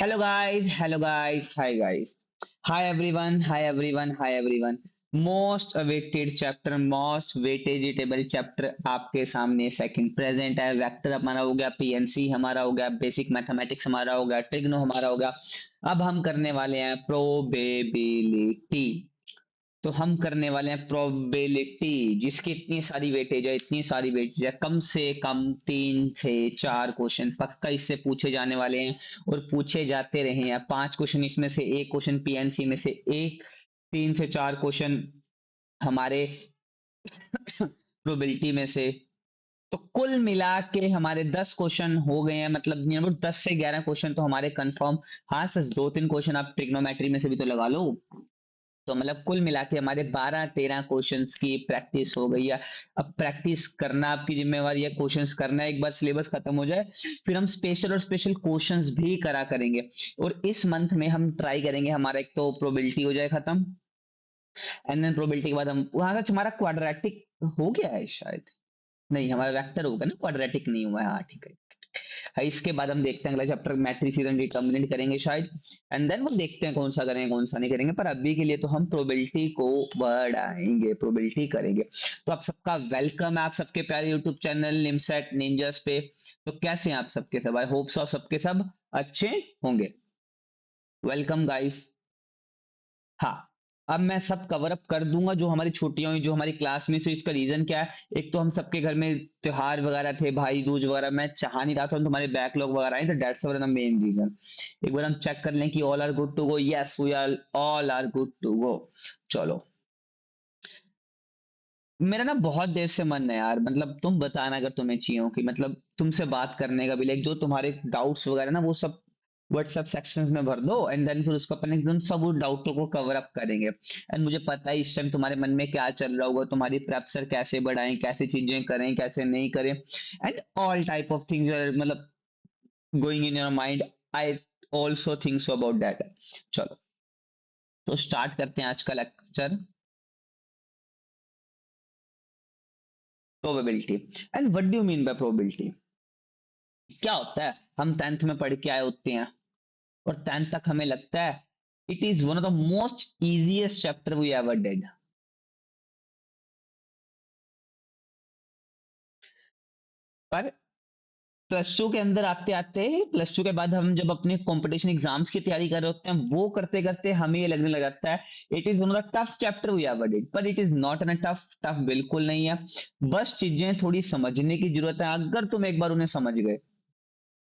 Hello guys, hi everyone, hi everyone. Most awaited chapter, most वेटेजिटेबल chapter आपके सामने second present है। Vector हमारा हो गया, पीएनसी हमारा हो गया, बेसिक मैथमेटिक्स हमारा हो गया, ट्रिग्नो हमारा हो गया। अब हम करने वाले हैं प्रोबेबिलिटी। तो हम करने वाले हैं प्रोबेबिलिटी, जिसकी इतनी सारी वेटेज है, इतनी सारी वेटेज है, कम से कम 3 से 4 क्वेश्चन पक्का इससे पूछे जाने वाले हैं और पूछे जाते रहे हैं। 5 क्वेश्चन इसमें से एक क्वेश्चन पीएनसी में से एक, 3 से 4 क्वेश्चन हमारे प्रोबेबिलिटी में से। तो कुल मिला के हमारे 10 क्वेश्चन हो गए हैं, मतलब 10 से 11 क्वेश्चन तो हमारे कंफर्म। हाँ सच 2-3 क्वेश्चन आप ट्रिग्नोमेट्री में से भी तो लगा लो। तो मतलब कुल मिला के हमारे 12-13 क्वेश्चंस की प्रैक्टिस हो गई है। अब प्रैक्टिस करना आपकी जिम्मेवारी है, क्वेश्चंस करना है। एक बार सिलेबस खत्म हो जाए फिर हम स्पेशल और स्पेशल क्वेश्चंस भी करा करेंगे। और इस मंथ में हम ट्राई करेंगे, हमारा एक तो प्रोबेबिलिटी हो जाए खत्म, एंड देन प्रोबेबिलिटी के बाद हम वहां तक हमारा क्वाड्रेटिक हो गया है शायद। नहीं, हमारा वेक्टर होगा ना, क्वाड्रेटिक नहीं हुआ है। हाँ ठीक है, इसके बाद हम देखते हैं अगला चैप्टर मैट्रिसेस एंड डिटर्मिनेंट करेंगे शायद, एंड देन वो देखते हैं कौन सा करेंगे कौन सा नहीं करेंगे। पर अभी के लिए तो हम प्रोबेबिलिटी को बढ़ाएंगे, प्रोबेबिलिटी करेंगे। तो आप सबका वेलकम है, आप सबके प्यारे यूट्यूब चैनल निमसेट निंजस पे। तो कैसे हैं आप सबके सब? आई होप सो आप सबके सब अच्छे होंगे। Welcome guys. हाँ, अब मैं सब कवर अप कर दूंगा जो हमारी छुट्टियां हुई, जो हमारी क्लास में से। इसका रीजन क्या है? एक तो हम सबके घर में त्योहार वगैरह थे, भाई दूज वगैरह, मैं चाह नहीं रहा था तुम्हारे बैकलॉग वगैरह आए, तो दैट्स द मेन रीजन। एक बार हम चेक कर लें कि all are good to go. Yes we are all are good to go. चलो, मेरा ना बहुत देर से मन है यार, मतलब तुम बताना अगर तुम्हें चाहिए हो कि मतलब तुमसे बात करने का भी, लाइक जो तुम्हारे डाउट्स वगैरह ना वो सब व्हाट्सएप सेक्शंस में भर दो, एंड देन फिर उसको अपन एकदम सब वो डाउटों को कवर अप करेंगे। एंड मुझे पता है इस टाइम तुम्हारे मन में क्या चल रहा होगा, तुम्हारी प्रेप सर कैसे बढ़ाएं, कैसे चीजें करें कैसे नहीं करें, and all type of things मतलब going in your mind. I also think so about that. चलो, तो स्टार्ट करते हैं आज का lecture, probability. And what do you mean by probability? क्या होता है? हम 10th में पढ़ के आए होते हैं, और 10th तक हमें लगता है it is one of the most easiest chapter we ever did. पर प्लस टू के अंदर आते आते, प्लस टू के बाद हम जब अपने कंपटीशन एग्जाम्स की तैयारी कर रहे होते हैं, वो करते करते हमें ये लगने लग जाता है it is one of the tough chapter we ever did. पर it is not an tough, tough बिल्कुल नहीं है। बस चीजें थोड़ी समझने की जरूरत है। अगर तुम एक बार उन्हें समझ गए,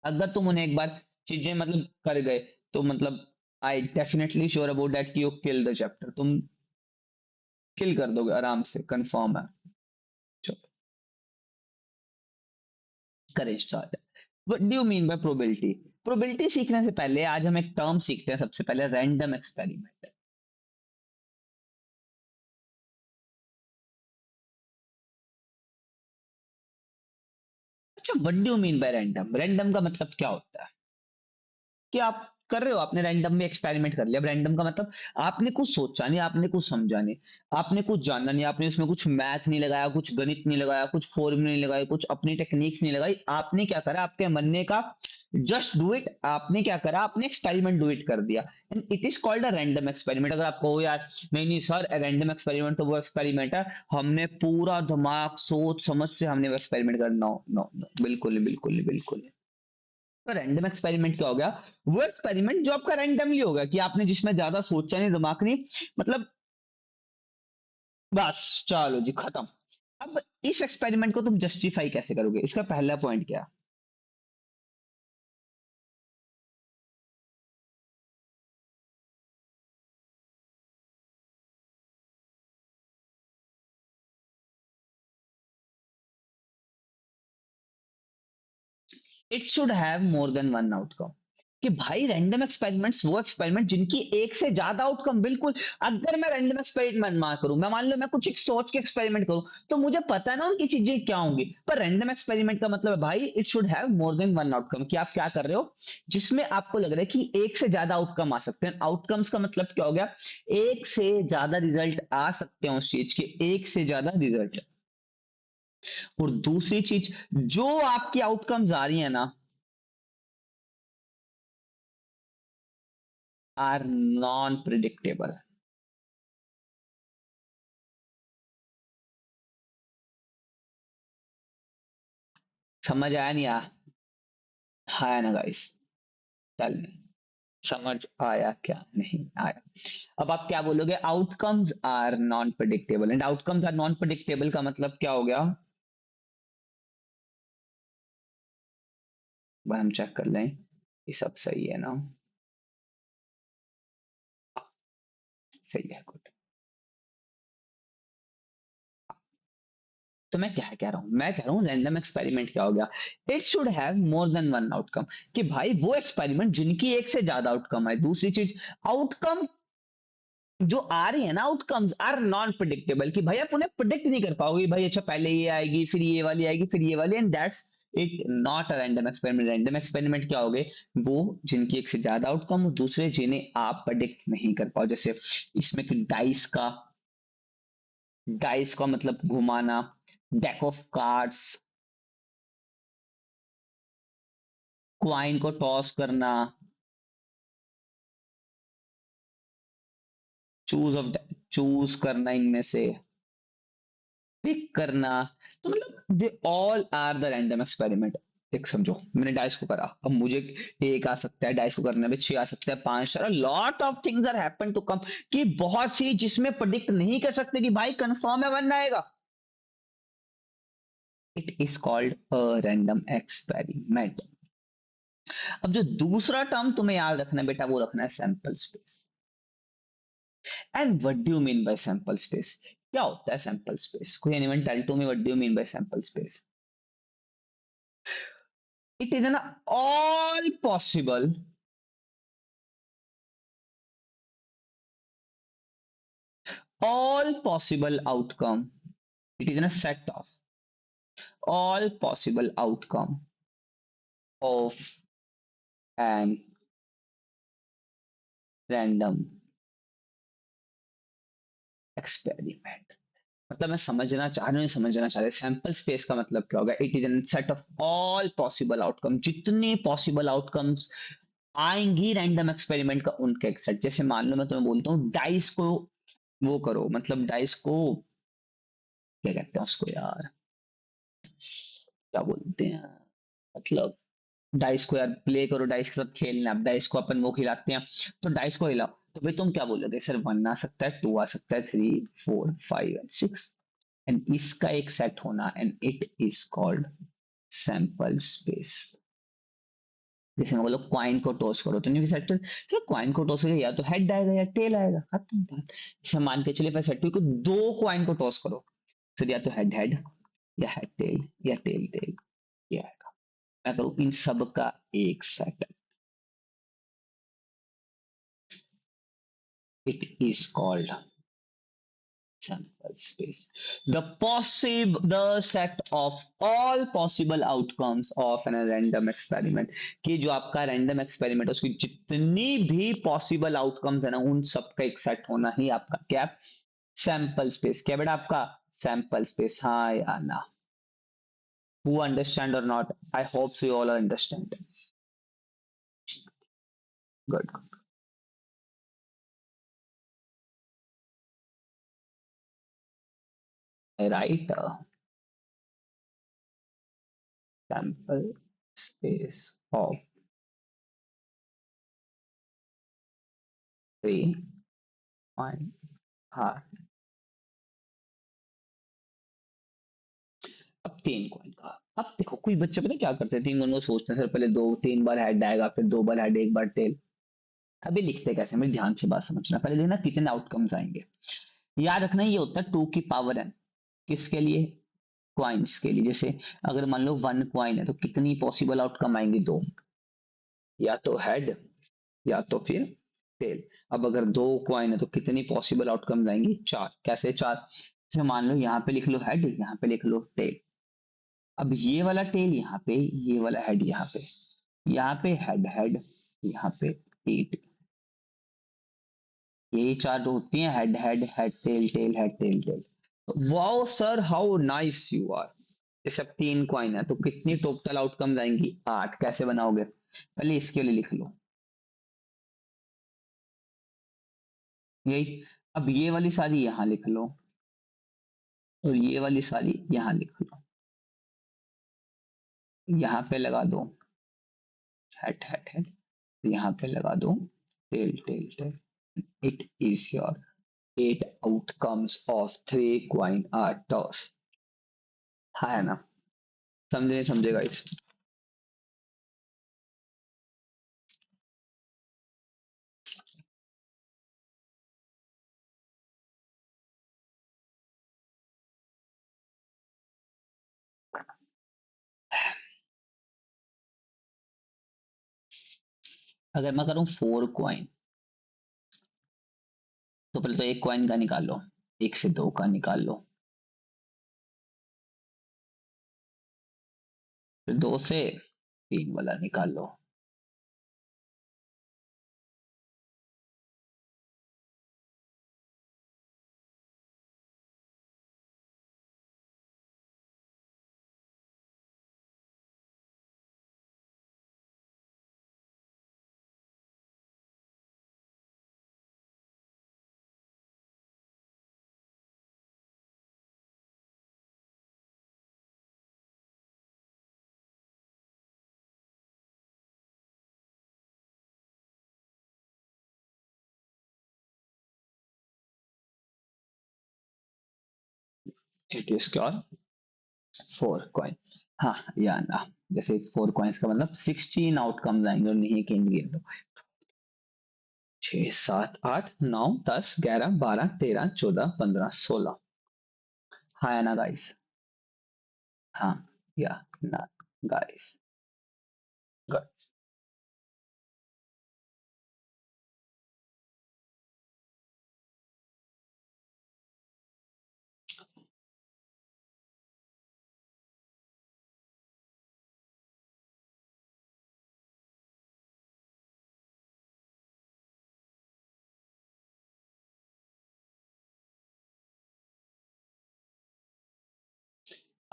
अगर तुम उन्हें एक बार चीजें मतलब कर गए, तो मतलब I definitely sure about that कि यू किल द चैप्टर, तुम किल कर दोगे आराम से, कंफर्म है। चलो करें start. What do you mean by probability? Probability सीखने से पहले आज हम एक टर्म सीखते हैं, सबसे पहले रैंडम एक्सपेरिमेंट। अच्छा, what do you mean bye random? Random का मतलब क्या होता है? कि आप कर रहे हो, आपने रैंडम में एक्सपेरिमेंट कर लिया। अब रैंडम का मतलब आपने कुछ सोचा नहीं, आपने कुछ समझा नहीं, आपने कुछ जाना नहीं, आपने उसमें कुछ मैथ नहीं लगाया, कुछ गणित नहीं लगाया, कुछ फॉर्मूले नहीं लगाए, कुछ अपनी टेक्निक्स नहीं लगाई। आपने क्या करा, आपके मनने का जस्ट डू इट। आपने क्या करा, आपने एक्सपेरिमेंट डू इट कर दिया, and it is called a random experiment. अगर आप कहो यार नहीं नहीं सर रैंडम एक्सपेरिमेंट तो वो एक्सपेरिमेंट है, हमने पूरा दिमाग सोच समझ से हमने वो एक्सपेरिमेंट करना, नो नो नो, बिल्कुल नहीं, बिल्कुल नहीं, बिल्कुल नहीं। तो रैंडम एक्सपेरिमेंट क्या हो गया? वो एक्सपेरिमेंट जो आपका रैंडमली होगा, कि आपने जिसमें ज्यादा सोचा नहीं, दिमाग नहीं, मतलब बस चलो जी खत्म। अब इस एक्सपेरिमेंट को तुम जस्टिफाई कैसे करोगे? इसका पहला पॉइंट क्या? It should have more than one outcome. कि भाई रैंडम एक्सपेरिमेंट्स वो एक्सपेरिमेंट जिनकी एक से ज्यादा आउटकम, बिल्कुल। अगर मैं रैंडम एक्सपेरिमेंट मान करूं, मैं मान लो मैं कुछ एक सोच के एक्सपेरिमेंट करूं, तो मुझे पता है ना उनकी चीजें क्या होंगी। पर रैंडम एक्सपेरिमेंट का मतलब है भाई it should have more than one outcome, कि आप क्या कर रहे हो जिसमें आपको लग रहा है कि एक से ज्यादा आउटकम आ सकते हैं। आउटकम्स का मतलब क्या हो गया? एक से ज्यादा रिजल्ट आ सकते हैं उस चीज के, एक से ज्यादा रिजल्ट। और दूसरी चीज, जो आपकी आउटकम्स आ रही है ना, आर नॉन प्रिडिक्टेबल। समझ आया नहीं आया? हाँ ना गाइस? चल, समझ आया क्या नहीं आया? अब आप क्या बोलोगे? Outcomes are non predictable, and outcomes are non predictable का मतलब क्या हो गया? वह हम चेक कर लें, ये सब सही है ना? सही है, गुड। तो मैं क्या कह रहा हूं? मैं कह रहा हूं रैंडम एक्सपेरिमेंट क्या हो गया? It should have more than one outcome. कि भाई वो एक्सपेरिमेंट जिनकी एक से ज्यादा आउटकम है। दूसरी चीज, आउटकम जो आ रही है ना, आउटकम्स आर नॉन प्रिडिक्टेबल। कि भाई आप उन्हें प्रिडिक्ट नहीं कर पाओगे, भाई अच्छा पहले ये आएगी, फिर ये वाली आएगी, फिर ये वाली, and that's it not a random experiment. Random experiment क्या हो गए? वो जिनकी एक से ज्यादा आउटकम, दूसरे जिन्हें आप प्रिडिक्ट नहीं कर पाओ। जैसे इसमें डाइस का मतलब घुमाना, डेक ऑफ कार्ड्स, क्वाइन को टॉस करना, चूज करना इनमें से, पिक करना। तो मतलब they all are the random experiment. एक समझो, मैंने डाइस को करा, अब मुझे एक आ सकता है, डाइस को करने में छह आ सकता है, पांच, lot of things are happen to come. कि बहुत सी जिसमें प्रिडिक्ट नहीं कर सकते कि भाई कंफर्म है वन आएगा। It is called a random experiment. अब जो दूसरा टर्म तुम्हें याद रखना है बेटा, वो रखना है sample space. And what do you mean by sample space? क्या होता है सैंपल स्पेस? कोई anyone tell to me what do you mean by sample space? It is an all possible outcome. It is in a set of all possible outcome of an random experiment. मतलब मैं समझना चाह रहा हूँ, समझना चाह रहे, सैंपल स्पेस का मतलब क्या होगा? It is an set of all possible outcome. जितने पॉसिबल आउटकम्स आएंगी रैंडम एक्सपेरिमेंट का, उनका एक सेट। जैसे मान लो मैं तुम्हें बोलता हूँ डाइस को वो करो, मतलब डाइस को क्या कहते हैं उसको यार, क्या बोलते हैं, मतलब डाइस को यार प्ले करो, डाइस के साथ खेलना। अब डाइस को अपन वो खिलाते हैं, तो डाइस को हिलाओ, तो भाई तुम क्या बोलोगे? सर वन आ सकता है, टू आ सकता है, three, four, five and six, and इसका एक सेट होना, and it is called sample space. जैसे मैं बोलो क्वाइन को टॉस करो, तो नहीं सेट, सर क्वाइन को टॉस करो, या तो हेड आएगा या टेल आएगा, खत्म बात। जैसे मान के चलिए मैं सेट को दो क्वाइन को टॉस करो, सर या तो हेड हेड, या हेड टेल, या टेल टेल, ये आएगा। मैं करूँ इन सब का एक set, it is called sample space. The set of all possible outcomes of an random experiment। कि जो आपका रैंडम एक्सपेरिमेंट है, उसकी जितनी भी पॉसिबल आउटकम्स है ना, उन सब का एक सेट होना ही आपका क्या? Sample space. क्या बेटा आपका? Sample space. हाँ या ना? who understand or not? I hope so you all understand. Good. Right, sample space of three point r। अब तीन कॉइन का, अब देखो कोई बच्चे पता क्या करते हैं, तीन कॉइन को सोचते हैं, सर पहले दो तीन बार हेड आएगा, फिर दो बार हेड, एक बार टेल। अभी लिखते कैसे, मेरे ध्यान से बात समझना, पहले देखना कितने आउटकम्स आएंगे। याद रखना ये होता है टू की पावर एन। किसके लिए? क्वाइंस के लिए। जैसे अगर मान लो वन क्वाइन है, तो कितनी पॉसिबल आउटकम आएंगी? दो, या तो हेड या तो फिर टेल। अब अगर दो क्वाइन है तो कितनी पॉसिबल आउटकम आएंगी? चार। कैसे चार? जैसे मान लो यहाँ पे लिख लो हेड, यहाँ पे लिख लो टेल। अब ये वाला टेल यहाँ पे, ये वाला हेड यहाँ पे, यहाँ पे हेड हेड, यहाँ पे एट। यही चार होती हैं, head head, head tail, tail head, tail tail. Wow sir, how nice you are. ये सब तीन क्वाइन है, तो कितनी टोटल आउटकम आएंगी? आठ। कैसे बनाओगे? पहले इसके लिए लिख लो, यही। अब ये वाली सारी यहाँ लिख लो और ये वाली सारी यहाँ लिख लो, यहाँ पे लगा दो हेड हेड हेड, यहाँ पे लगा दो tail tail tail. It is your 8 outcomes of 3 coin are toss। हाँ है ना, समझे नहीं समझे गाइस? अगर मैं करूँ 4 कॉइन, तो पहले तो एक कॉइन का निकाल लो, एक से दो का निकाल लो, फिर दो से तीन वाला निकाल लो। It is your 4 coin. हाँ या ना, जैसे 4 कॉइन्स का मतलब 16 आउटकम्स आएंगे और नहीं गिन गिन लो। 6 7 8 9 10 11 12 13 14 15 16। हाँ या ना गाइस? हाँ या ना गाइस?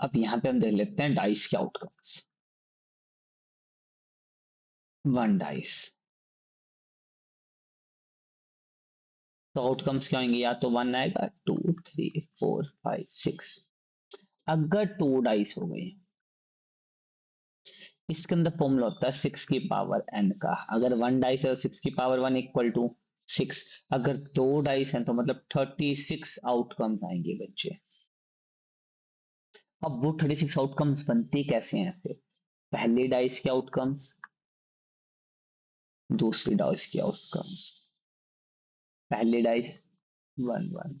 अब यहाँ पे हम देख लेते हैं डाइस के आउटकम्स। 1 डाइस, तो आउटकम्स क्या होंगे? या तो 1 आएगा, 2 3 4 5 6। अगर 2 डाइस हो गए, इसके अंदर फॉर्मूला होता है 6 की पावर n का। अगर 1 डाइस है तो 6 की पावर 1 इक्वल टू 6। अगर दो डाइस हैं तो मतलब 36 आउटकम्स आएंगे बच्चे। अब वो 36 आउटकम्स बनते कैसे हैं फिर? पहले डाइस के आउटकम्स, दूसरी डाइस के आउटकम्स। पहले डाइस 1 1।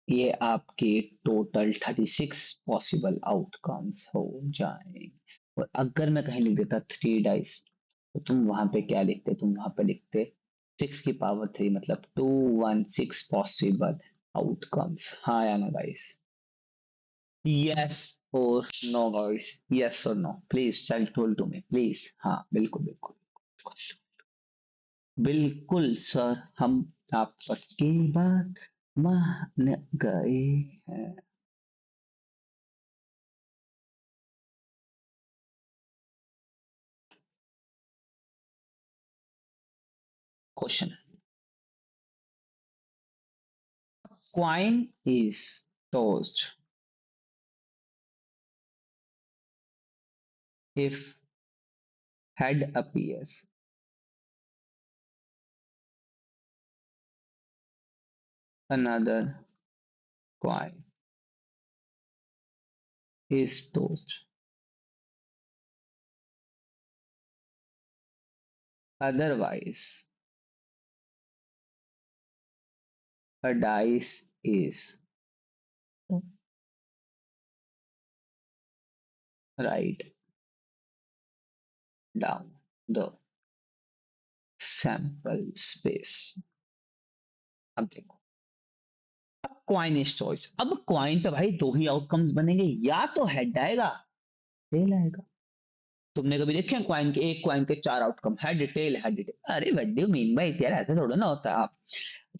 ये आपके टोटल 36 पॉसिबल आउटकम्स हो जाएंगे। और अगर मैं कहीं लिख देता 3 डाइस, तो तुम वहां पे क्या लिखते? तुम वहां पे लिखते 6 की पावर 3, मतलब 216 पॉसिबल आउटकम्स। हाँ या ना गाइस? यस और नो गाइस? यस और no please child tell to me please. हाँ बिल्कुल बिल्कुल बिल्कुल सर, हम आपकी बात मान गए हैं। Question, coin is tossed if head appears, another coin is tossed, otherwise a dice is write down the sample space. अब देखो, अब क्वाइन इज चॉइस। अब क्वाइन पे भाई दो ही आउटकम्स बनेंगे, या तो हेड आएगा टेल आएगा। तुमने कभी देखे क्वाइन के, एक क्वाइन के चार आउटकम, हेड टेल। अरे व्हाट डू यू मीन भाई यार, ऐसा थोड़ा ना होता है। आप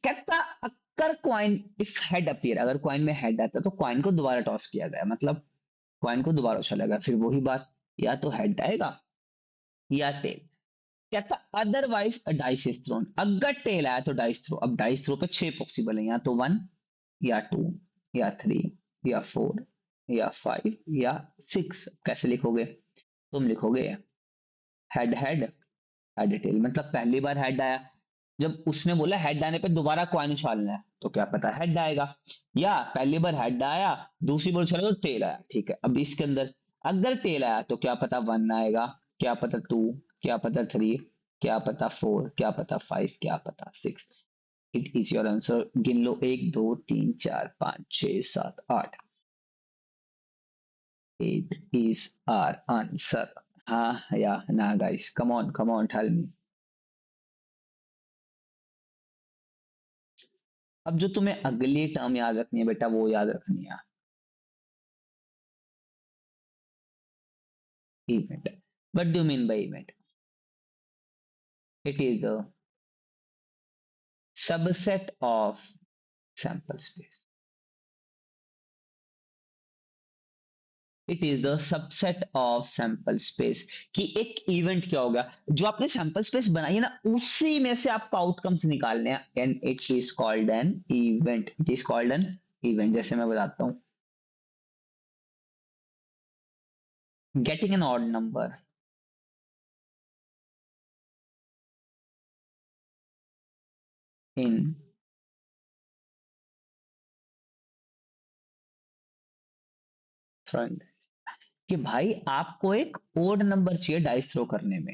कहता, अगर क्वाइन इफ हेड अपीयर, अगर क्वाइन में हेड आता तो क्वाइन को दोबारा टॉस किया गया, मतलब क्वाइन को दोबारा उछाला गया, फिर वही बात, या तो हेड आएगा या टेल। कहता अदरवाइज डाइस इज थ्रोन, अगर टेल आया तो डाइस थ्रो। अब डाइस थ्रो पे छह पॉसिबल है, या तो वन या टू या थ्री या फोर या फाइव या सिक्स। कैसे लिखोगे? तुम लिखोगे हेड हेड हेड टेल, मतलब पहली बार हेड आया, जब उसने बोला हेड आने पे दोबारा कॉइन उछालना है, तो क्या पता हेड आएगा। या पहली बार हेड आया, दूसरी बार उछाला तो टेल आया, ठीक है। अब इसके अंदर अगर टेल आया तो क्या पता वन आएगा, क्या पता टू, क्या पता थ्री, क्या पता फोर, क्या पता फाइव, क्या पता six. It is your answer. गिन लो, एक दो तीन चार पांच छह सात आठ। It is our answer. हाँ या ना guys, come on tell me. अब जो तुम्हें अगली टर्म याद रखनी है बेटा, वो याद रखनी है। Event. What do you mean by event? It is the subset of sample space. It is the subset of sample space। कि एक इवेंट क्या होगा, जो आपने सैंपल स्पेस बनाई है ना, उसी में से आपको आउटकम्स निकालने हैं, and it is called an event. It is called an event. जैसे मैं बताता हूँ, getting an odd number in front. कि भाई आपको एक ओड नंबर चाहिए डाइस थ्रो करने में,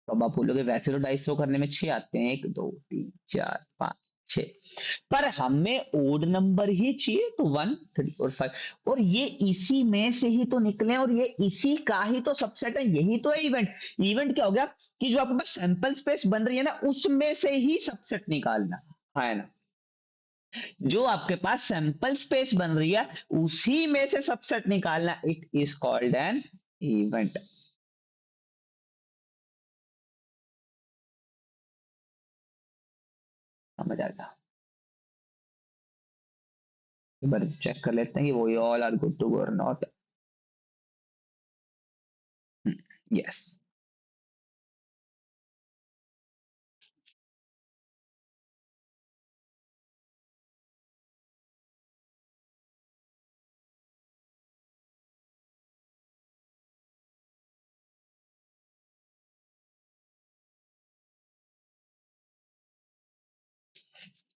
तो अब आप बोलोगे वैसे तो डाइस थ्रो करने में छह आते हैं, एक दो तीन चार पांच छह, पर हमें ओड नंबर ही चाहिए, तो वन थ्री और फाइव, और ये इसी में से ही तो निकले, और ये इसी का ही तो सबसेट है, यही तो है इवेंट। इवेंट क्या हो गया कि जो आपके पास सैंपल स्पेस बन रही है ना, उसमें से ही सबसेट निकालना है ना। जो आपके पास सैंपल स्पेस बन रही है, उसी में से सबसेट निकालना, it is called an event. समझ आएगा? एक बार चेक कर लेते हैं कि वो all are good to go और not. Yes.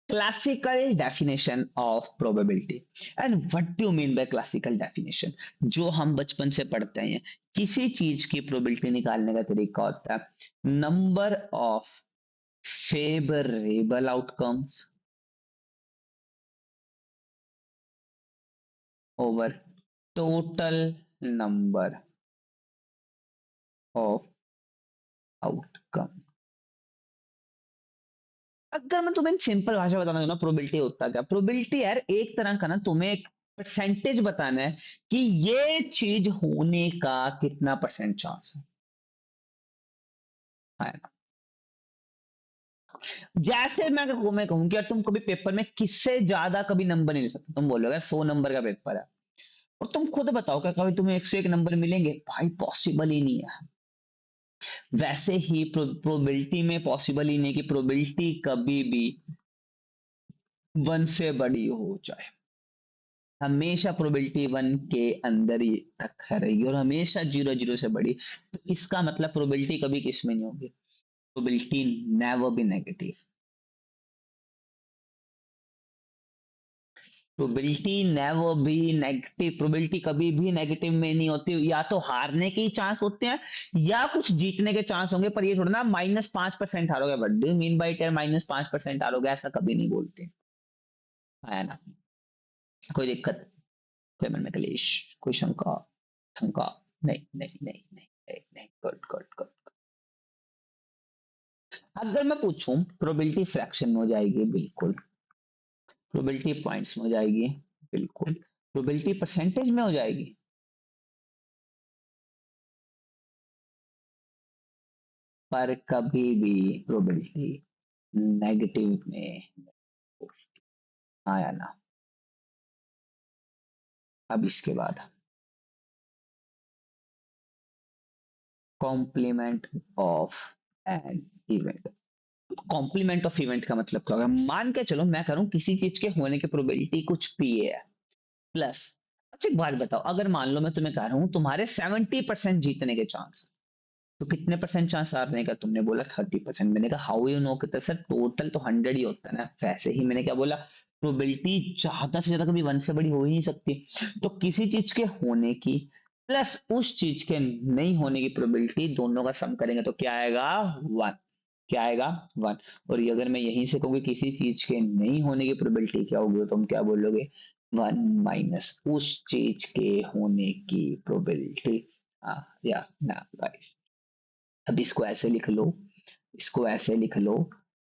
Classical definition of probability. And what do you mean by classical definition? जो हम बचपन से पढ़ते हैं, किसी चीज की प्रोबेबिलिटी निकालने का तरीका होता है number of favourable outcomes over total number of outcome. अगर मैं तुम्हें सिंपल भाषा बताना चाहूँ ना, प्रोबेबिलिटी होता क्या, प्रोबेबिलिटी यार एक तरह का ना, तुम्हें एक परसेंटेज बताना है कि ये चीज होने का कितना परसेंट चांस है ना। जैसे मैं कहूं कि यार तुम कभी पेपर में किससे ज्यादा कभी नंबर नहीं ले सकते, तुम बोलोगे 100 नंबर का पेपर है, और तुम खुद बताओ क्या कभी तुम्हें 101 नंबर मिलेंगे? भाई पॉसिबल ही नहीं है। वैसे ही प्रोबेबिलिटी में पॉसिबल ही नहीं कि प्रोबेबिलिटी कभी भी वन से बड़ी हो जाए। हमेशा प्रोबेबिलिटी वन के अंदर ही तक रहेगी, और हमेशा जीरो जीरो से बड़ी। तो इसका मतलब प्रोबेबिलिटी कभी किस में नहीं होगी, probability never be negative. Probability never be negative, probability कभी भी नेगेटिव में नहीं होती। या तो हारने के ही चांस होते हैं, या कुछ जीतने के चांस होंगे, पर ये थोड़ा ना -5% हारोगे, but do mean by ten -5% हारोगे, ऐसा कभी नहीं बोलते, है ना। कोई दिक्कत, कोई मन में कलेश, कोई शंका, शंका? नहीं नहीं नहीं नहीं नहीं नहीं, गुड गुड गुड। अगर मैं पूछूं प्रोबेबिलिटी फ्रैक्शन में हो जाएगी बिल्कुल, प्रोबेबिलिटी पॉइंट्स में हो जाएगी बिल्कुल, प्रोबेबिलिटी परसेंटेज में हो जाएगी, पर कभी भी प्रोबेबिलिटी नेगेटिव में आया ना। अब इसके बाद complement of an event. Complement of event का मतलब क्या होगा? मान के चलो मैं करूं किसी चीज के होने की प्रोबेबिलिटी कुछ पी है प्लस, अच्छा एक बात बताओ, अगर मान लो मैं तुम्हें कह रहा हूं तुम्हारे 70% जीतने के चांस, तो कितने परसेंट चांस हारने का? तुमने बोला 30%। मैंने कहा हाउ यू नो, कि सर टोटल तो 100 ही होता है ना। वैसे ही मैंने क्या बोला, प्रोबेबिलिटी ज्यादा से ज्यादा कभी 1 से बड़ी हो ही नहीं सकती। तो किसी चीज के होने की प्लस उस चीज के नहीं होने की प्रोबेबिलिटी, दोनों का सम करेंगे तो क्या आएगा? 1। क्या आएगा? 1। और ये अगर मैं यहीं से कहूंगी किसी चीज के नहीं होने की प्रोबेबिलिटी क्या होगी, तो तुम क्या बोलोगे? 1 माइनस उस चीज के होने की प्रोबेबिलिटी। या ना गाइस, अब इसको ऐसे लिख लो, इसको ऐसे लिख लो,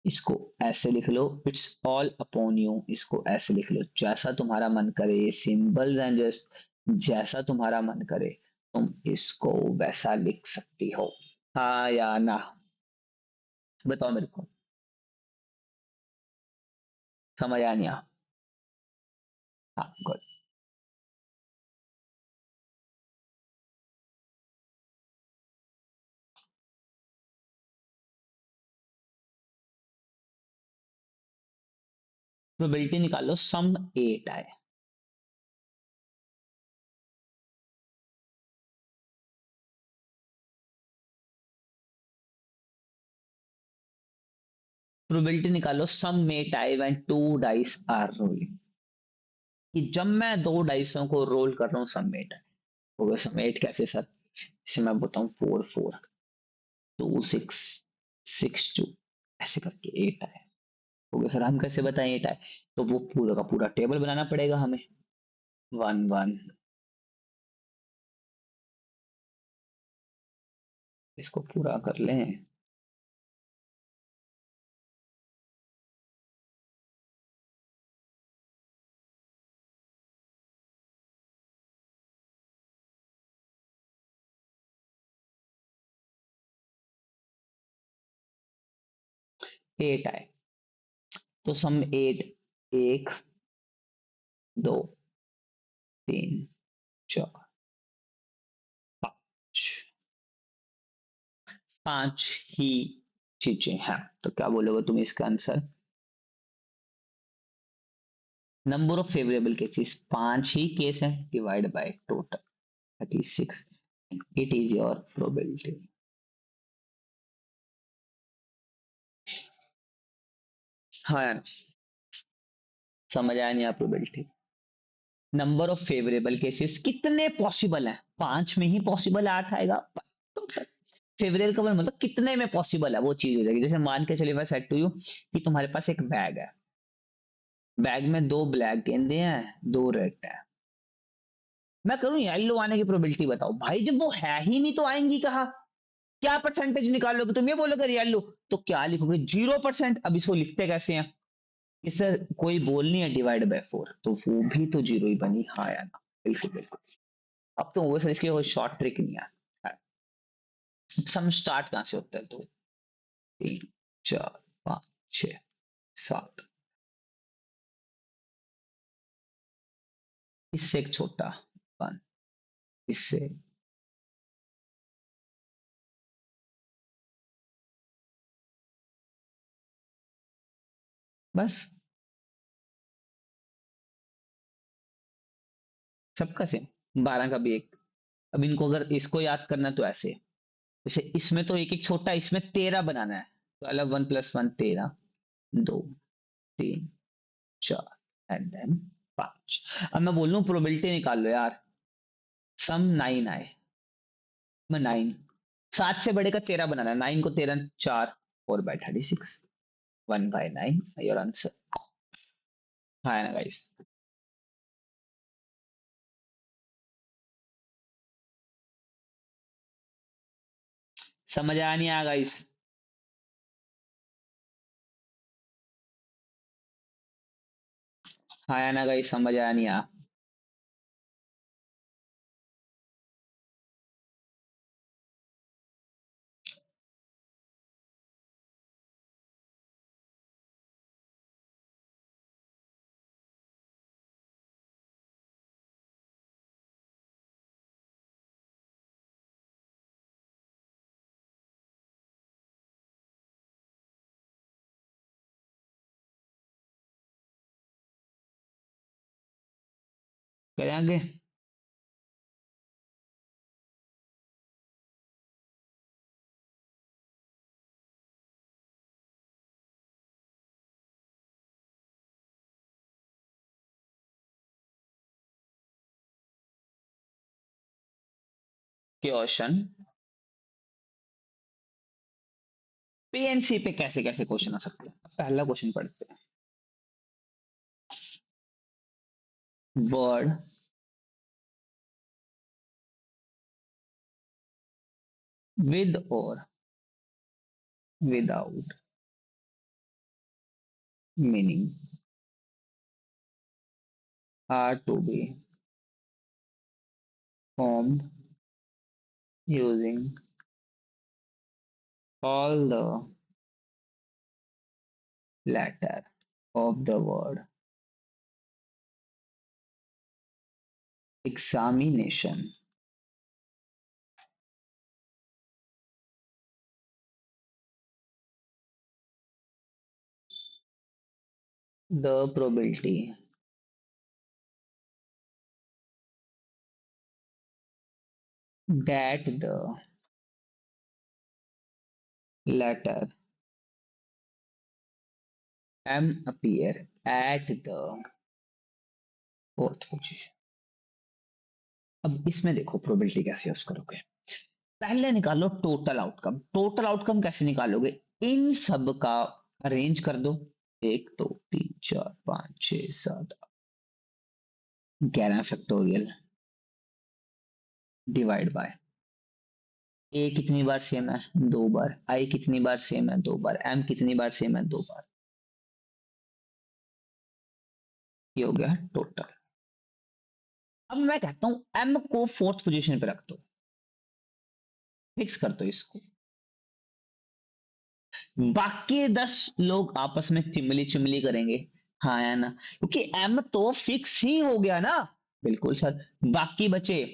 इसको ऐसे लिख लो, इट्स ऑल अपॉन यू। इसको ऐसे लिख लो, जैसा तुम्हारा मन करे, सिंबल्स एंड जस्ट जैसा तुम्हारा मन करे तुम इसको वैसा लिख सकती हो। हाँ या ना? बताओ मेरे को, समझ आया नहीं? हाँ गुड। प्रोबेबिलिटी निकालो सम 8 आए। प्रोबेबिलिटी निकालो सम 8 आए व्हेन 2 डाइस आर रोलिंग, कि जब मैं दो डाइसों को रोल कर रहा हूँ सम 8 आए। होगा सम 8 कैसे सर? इसे मैं बताऊं, 4 4 2 6 6 2, ऐसे करके 8 आए। हो गया सर, हम कैसे बताएं 8 आए? तो वो पूरा का पूरा टेबल बनाना पड़ेगा हमें। 1 1, इसको पूरा कर लें। 8 आए, तो सम 8, 1 2 3 4 5, 5 ही चीजें हैं। तो क्या बोलोगे तुम इसका answer? Number of favourable cases 5 ही केस है, divide by total 36, it is your probability. हाँ यार, समझ आया नहीं? आप probability, number of favourable cases कितने पॉसिबल हैं, 5 में ही पॉसिबल है 8 आएगा। तो फेवरेबल का मतलब कितने में पॉसिबल है वो चीज हो जाएगी। जैसे मान के चलिए मैं सेट टू यू कि तुम्हारे पास एक बैग है, बैग में 2 ब्लैक गेंदे हैं, 2 रेड है। मैं करूं येलो आने की प्रोबेबिलिटी बताओ भाई, जब वो है ही नहीं तो आएंगी कहाँ? क्या परसेंटेज निकालोगे तुम? ये बोलोगे येलो, तो क्या लिखोगे? 0%। अब इसको लिखते कैसे हैं? कि सर कोई बोल नहीं है डिवाइड बाय 4, तो वो भी तो जीरो ही बनी। हाँ या ना? बिल्कुल बिल्कुल। अब तो वो सर इसकी कोई शॉर्ट ट्रिक नहीं है। सम स्टार्ट कहाँ से होता है? 2 3 4 5 6 7, इससे एक छोटा 1, इससे बस, सबका सेम 12 का भी एक। अब इनको अगर इसको याद करना तो ऐसे, जैसे इसमें तो एक एक छोटा, इसमें 13 बनाना है, तो अलग 1 + 1 13, 2 3 4 एंड देन 5। अब मैं बोल रहा हूँ प्रोबेबिलिटी निकाल लो यार, सम 9 आए, मैं 9, 7 से बड़े का 13 बनाना है, 9 को 13 4, 4/36, 1/9 योर आंसर। हाँ ना गाइस? समझ आया नहीं आया गाइस? आया ना गाइस? समझ आया नहीं आया? करें आगे? क्वेश्चन पीएनसी पे कैसे कैसे क्वेश्चन आ सकते हैं? पहला क्वेश्चन पढ़ते हैं। वर्ड विद और without meaning are to be formed using all the letter of the word examination. The probability that the letter M appear at the fourth position. अब इसमें देखो प्रोबेबिलिटी कैसे यूज करोगे। पहले निकालो टोटल आउटकम। टोटल आउटकम कैसे निकालोगे? इन सब का अरेंज कर दो। 1 2 3 4 5 6 7 11 डिवाइड बाय ए कितनी बार सेम है? 2 बार। आई कितनी बार सेम है? 2 बार। एम कितनी बार सेम है? 2 बार। ये हो गया टोटल। अब मैं कहता हूं एम को फोर्थ पोजीशन पे रख दो, फिक्स कर दो इसको। बाकी 10 लोग आपस में चिमली चिमली करेंगे, हाँ या ना? क्योंकि एम तो फिक्स ही हो गया ना। बिल्कुल सर। बाकी बचे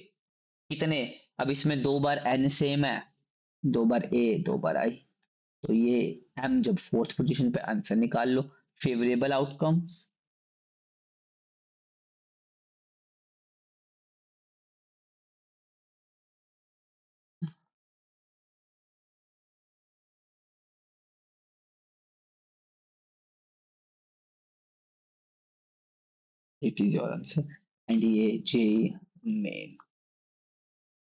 कितने? अब इसमें 2 बार एन सेम है, 2 बार ए 2 बार आई, तो ये एम जब फोर्थ पोजीशन पे, आंसर निकाल लो। Favourable outcomes. It is your answer. And ये जे मेन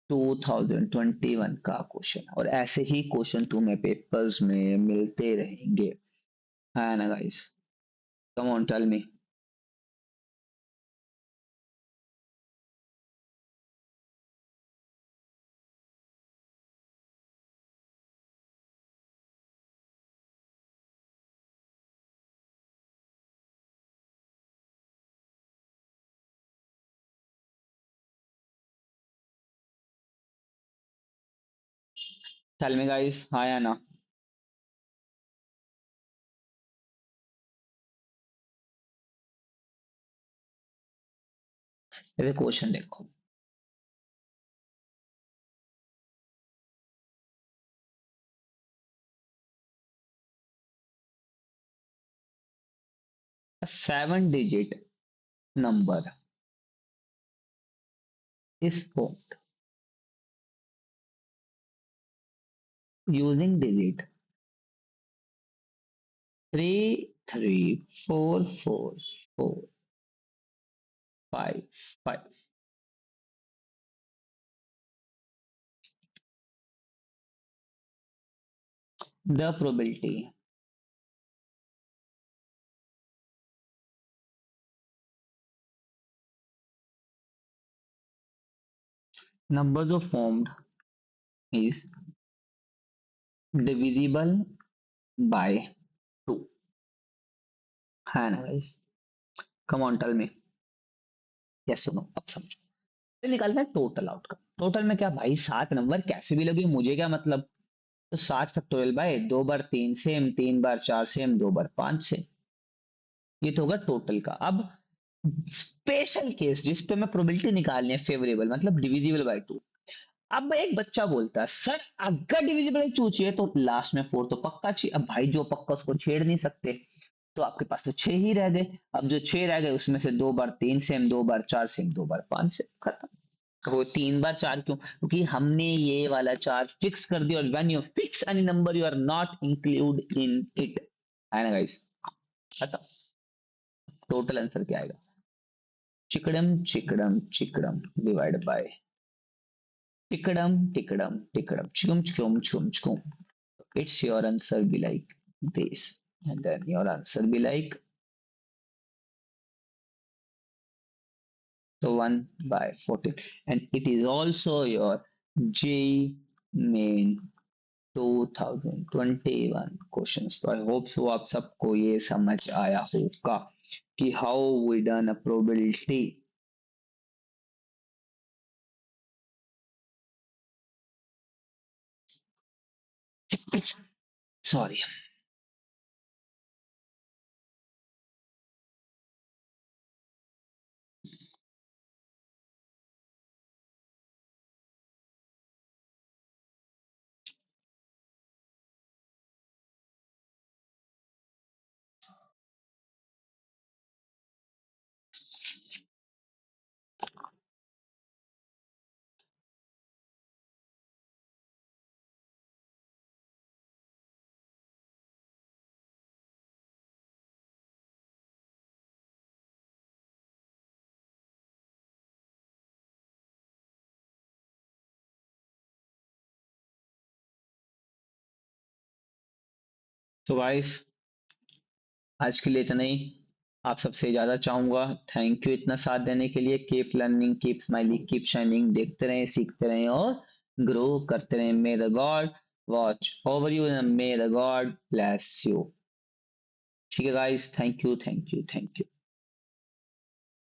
2021 का क्वेश्चन, और ऐसे ही क्वेश्चन तुम्हें पेपर्स में मिलते रहेंगे, है ना guys? Come on tell me. Tell me guys, हाँ या ना? ये क्वेश्चन देखो। 7 digit number is formed using digit 3 3 4 4 4 5 5. The probability numbers of formed is divisible by 2 है ना guys? Come on tell me, yes सुनो अब समझो। फिर निकालना है टोटल आउटकम। टोटल में क्या भाई, 7 नंबर कैसे भी लगे मुझे क्या मतलब। तो 7 factorial by 2 bar 3 same, 3 bar 4 same, 2 bar 5 same. ये तो होगा टोटल का। अब स्पेशल केस जिस पे मैं प्रोबेबिलिटी निकालनी है फेवरेबल, मतलब डिविजिबल बाय 2। अब एक बच्चा बोलता है सर अगर डिविजिबल बाय 2 चाहिए तो लास्ट में 4 तो पक्का चाहिए। अब भाई जो पक्का उसको छेड़ नहीं सकते, तो आपके पास तो 6 ही रह गए। अब जो 6 रह गए उसमें से 2 बार 3 सेम, 2 बार 4 सेम, 2 बार 5 सेम, खत्म। वो 3 बार 4 क्यों? क्योंकि हमने ये वाला 4 फिक्स कर दिया, और when you fix any number you are not include in it, है ना गाइस? खत्म। टोटल आंसर क्या आएगा? चिकड़म चिकड़म चिकड़म divide by tikadam tikadam tikadam chum chum chum chum. It's your answer be like this, and then your answer be like so 1/14, and it is also your J main 2021 questions. तो I hope so आप सबको ये समझ आया होगा कि how we done a probability. Sorry. So guys, आज के लिए इतना ही। आप सबसे ज्यादा चाहूंगा थैंक यू इतना साथ देने के लिए। Keep learning, keep smiling, keep shining. देखते रहें, सीखते रहें और ग्रो करते रहें। मे the God watch over you and may the God bless you. ठीक है guys, thank you thank you thank you.